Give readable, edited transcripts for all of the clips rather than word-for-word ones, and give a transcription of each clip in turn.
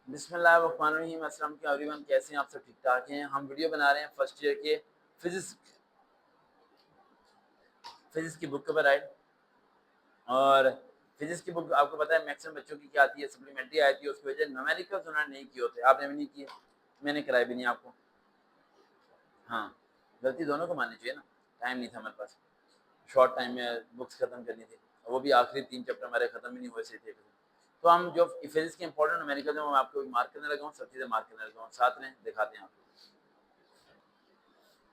बिस्मिल्लाहिर्रहमानिर्रहीम। अस्सलाम वालेकुम एवरीवन, कैसे हैं आप? सब ठीक ठाक हैं। हम वीडियो बना रहे हैं फर्स्ट ईयर के फिजिक्स की बुक के ऊपर, राइट। और फिजिक्स की बुक आपको पता है मैक्सिमम बच्चों की क्या आती है, सप्लीमेंट्री आती है। उसकी वजह न्यूमेरिकल्स उन्होंने नहीं किए होते, आपने भी नहीं किए, मैंने कराए भी नहीं आपको। हाँ, गलती दोनों को माननी चाहिए ना। टाइम नहीं था हमारे पास, शॉर्ट टाइम में बुक्स खत्म करनी थी, और वो भी आखिरी 3 चैप्टर हमारे खत्म ही नहीं हुए थे। तो हम जो फिजिक्स के इंपॉर्टेंट न्यूमेरिकल्स हैं वो मैं आपको मार्क करने लगा हूँ, सब चीज़ें मार्क करने लगा हूँ, साथ में दिखाते हैं आपको।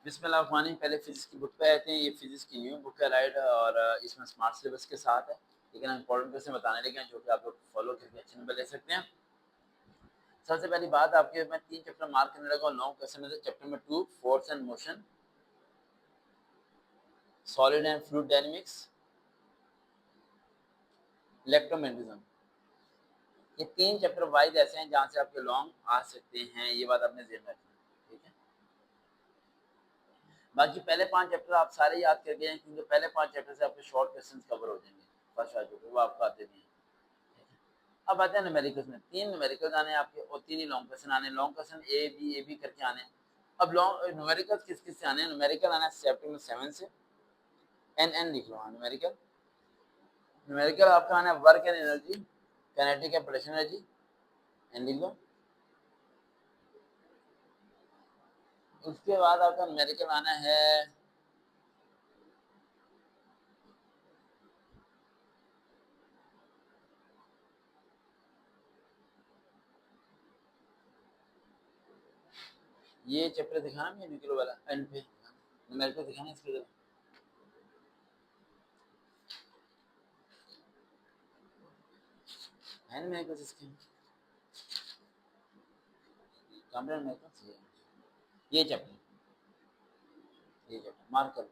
बिस्मिल्लाह, पहले फिजिक्स की बुक पे आते हैं। ये फिजिक्स की न्यू बुक है, राइट। और इसमें स्मार्ट सिलेबस के साथ है, लेकिन हम इंपॉर्टेंट क्वेश्चन बताने लगे हैं जो कि आप लोग फॉलो करके अच्छे नंबर ले सकते हैं। सबसे पहली बात, आपके मैं 3 चैप्टर मार्क करने लगा हूँ। लॉन्ग क्वेश्चन में से chapter number 2 force and motion, solid and fluid dynamics, electromagnetism. ये 3 चैप्टर वाइज ऐसे हैं जहाँ से आपके लॉन्ग आ सकते हैं, ये बात आपने ध्यान रखनी है, ठीक है। बाकी पहले 5 चैप्टर आप सारे याद करके हैं, क्योंकि पहले 5 चैप्टर से आपके शॉर्ट क्वेश्चंस कवर हो जाएंगे। फर्स्ट वाले जो वो आपको आते नहीं है। अब आते हैं न्यूमेरिकल्स में। 3 न्यूमेरिकल्स आने हैं आपके और 3 ही लॉन्ग क्वेश्चन आने हैं। लॉन्ग क्वेश्चन ए बी करके आने हैं। अब लॉन्ग न्यूमेरिकल्स किस किस से आने हैं? न्यूमेरिकल आना है चैप्टर में 7 से। एन लिख लो। हाँ, न्यूमेरिकल आपका आना है work and energy, kinetic and potential energy, एन लिख लो। उसके बाद आपका न्यूमेरिकल आना है ये चैप्टर दिखाना है न्यूमेरिकल वाला एंड पे, न्यूमेरिकल दिखाना है इसके जरा। है न्यूमेरिकल इसके कैमरा न्यूमेरिकल ये चैप्टर मार्क कर।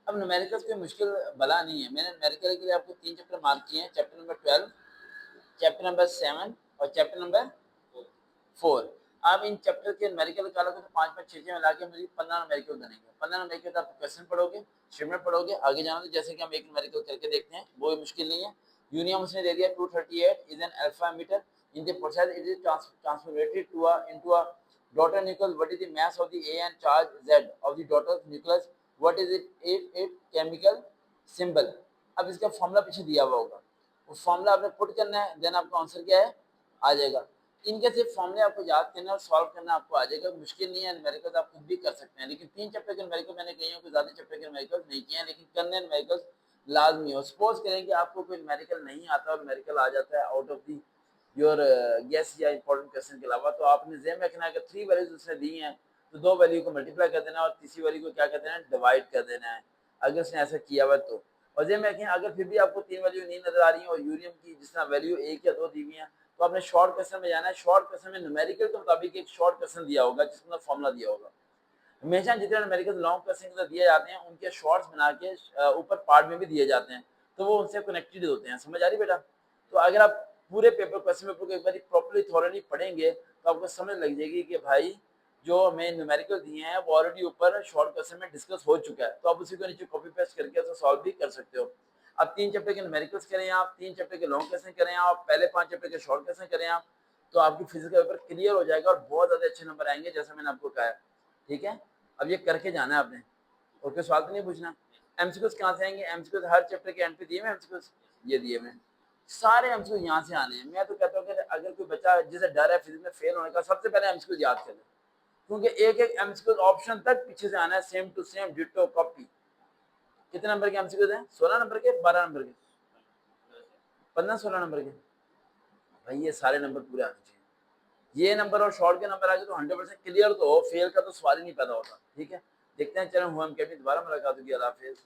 अब न्यूमेरिकल्स कोई मुश्किल भला नहीं है। मैंने न्यूमेरिकल के लिए आपको 3 चैप्टर मार्क किए हैं, चैप्टर नंबर 12, चैप्टर नंबर 7 और चैप्टर नंबर 4। आप इन चैप्टर के न्यूमेरिकल निकालोगे तो 5 5 6 6 मिला के मुझे 15 न्यूमेरिकल बनेंगे। 15 न्यूमेरिकल आप क्वेश्चन पढ़ोगे, स्टेटमेंट पढ़ोगे, आगे जाओगे। जैसे कि हम एक न्यूमेरिकल करके देखते हैं, वो मुश्किल नहीं है। यूनियम उसने दे दिया 238 is an alpha emitter, in the process it is transformated to a into a daughter nucleus. What is the mass of the A and charge Z of the daughter nucleus? What is it chemical symbol? अब इसका formula पीछे दिया हुआ होगा, वो formula आपने put करना है, देन आपका आंसर क्या है आ जाएगा। इनके सिर्फ फॉर्मूले आपको याद करना और सॉल्व करना आपको आ जाएगा, मुश्किल नहीं है। न्यूमेरिकल्स आप खुद भी कर सकते हैं, लेकिन 3 चैप्टर के न्यूमेरिकल मैंने कही हूँ, ज्यादा चैप्टर के न्यूमेरिकल्स नहीं किए हैं, लेकिन करने न्यूमेरिकल्स लाजमी हो। सपोज करें कि आपको कोई न्यूमेरिकल नहीं आता और न्यूमेरिकल आ जाता है out of the your guess या इंपॉर्टेंट क्वेश्चन के अलावा, तो आपने ज़हन में रखना है कि 3 वैल्यूज उसने दी हैं तो 2 वैल्यू को मल्टीप्लाई कर देना और तीसरी वैल्यू को क्या कर देना है, डिवाइड कर देना है, अगर उसने ऐसा किया हुआ तो। और ज़हन में रखें, अगर फिर भी आपको 3 वैल्यू नहीं नजर आ रही है और यूरियम की जिस तरह वैल्यू 1 या 2 दी हुई है, तो आपने शॉर्ट क्वेश्चन में जाना है। शॉर्ट क्वेश्चन में न्यूमेरिकल के मुताबिक एक शॉर्ट क्वेश्चन दिया होगा जिसमें फॉर्मूला दिया होगा। हमेशा जितने न्यूमेरिकल लॉन्ग क्वेश्चन के दिए जाते हैं उनके शॉर्ट्स बना के ऊपर पार्ट में भी दिए जाते हैं, तो वो उनसे कनेक्टेड होते हैं। समझ आ रही बेटा? तो अगर आप पूरे पेपर क्वेश्चन पेपर को एक बार प्रॉपर्ली थॉरली पढ़ेंगे तो आपको समझ लग जाएगी कि भाई जो हमें न्यूमेरिकल दिए हैं वो ऑलरेडी ऊपर शॉर्ट क्वेश्चन में डिस्कस हो चुका है, तो आप उसी को नीचे कॉपी पेस्ट करके उसे सॉल्व भी कर सकते हो। अब 3 चैप्टर के न्यूमेरिकल्स करें आप, 3 चैप्टर के लॉन्ग क्वेश्चन करें आप, पहले 5 चैप्टर के शॉर्ट क्वेश्चन करें आप, तो आपकी फिजिक्स का पेपर क्लियर हो जाएगा और बहुत ज्यादा अच्छे नंबर आएंगे, जैसा मैंने आपको कहा है, ठीक है। अब ये करके जाना है आपने, और कोई सवाल तो नहीं पूछना। एमसीक्यूज कहाँ से आएंगे? एमसीक्यूज हर चैप्टर के एंड पे दिए हुए एमसीक्यूज, ये दिए हुए सारे एमसीक्यूज यहाँ से आने हैं। मैं तो कहता हूँ कि अगर कोई बच्चा जिसे डर है फिजिक्स में फेल होने का, सबसे पहले एमसीक्यूज याद कर ले, क्योंकि एक एक एमसीक्यूज ऑप्शन तक पीछे से आना है, same to same ditto copy. कितने नंबर के एमसीक्यूज हैं? 16 नंबर के, 12 नंबर के, 15 16 नंबर के। भाई ये सारे नंबर पूरे आने चाहिए। ये नंबर और शॉर्ट के नंबर आ गए तो 100% क्लियर तो हो, फेल का तो सवाल ही नहीं पैदा होता, ठीक है। देखते हैं, चलो हम कभी दोबारा मुलाकात होगी। अल्लाह हाफिज़।